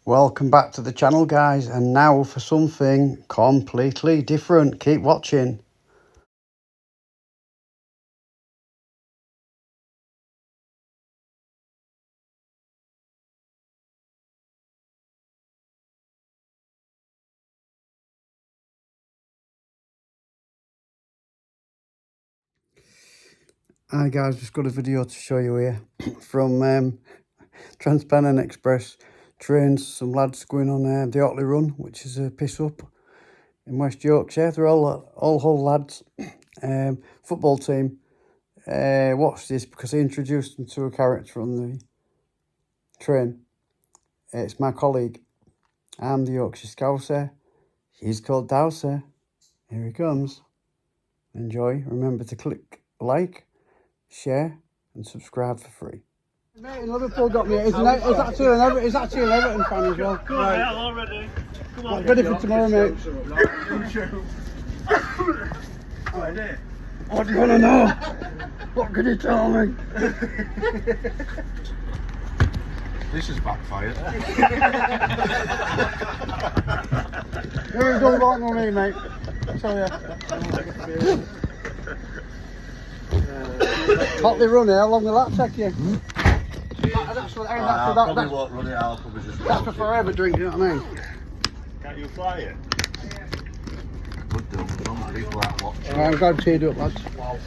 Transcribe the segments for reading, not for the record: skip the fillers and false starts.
Welcome back to the channel, guys, and now for something completely different. Keep watching. Hi guys, just got a video to show you here from TransPennine Express trains. Some lads going on the Otley Run, which is a piss up in West Yorkshire. They're all Hull lads, football team. Watch this because I introduced them to a character on the train. It's my colleague. I'm the Yorkshire Scouser. He's called DAUSER. Here he comes. Enjoy. Remember to click like, share and subscribe for free. Mate in Liverpool got me. Is actually an Everton fan as well. Come on, I'm already. Come on. Ready for tomorrow, mate. What do you want to know? What can you tell me? This is backfired. Here we go, right on me, mate. I tell you. Otley Run here, how long will that take you? Probably won't run it out, probably just that's for forever drink, you know what I mean? Can't you fly it? Good deal, some people aren't watching. I'm glad to do it, lads. Wow.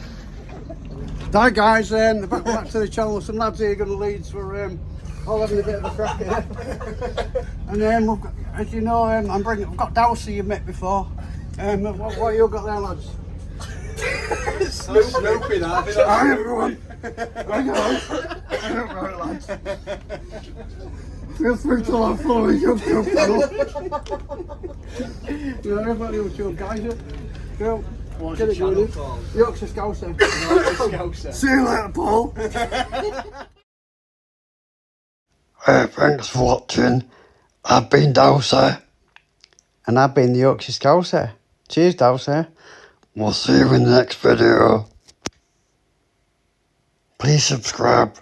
Hi guys, back to the channel. Some lads here going to Leeds for all having a bit of a crack here. And we've got, as you know, I've got DAUSER you've met before. What you got there, lads? Snoopy, that. Hi everyone. I don't know, lads. Feel free to laugh for me, YouTube channel. You know, everybody YouTube guys. Go. What's Get the it channel going. called? Yorkshire Scouser. Scouser. See you later, Paul. Thanks for watching. I've been DAUSER. And I've been the Yorkshire Scouser. Cheers, DAUSER. We'll see you in the next video. Please subscribe.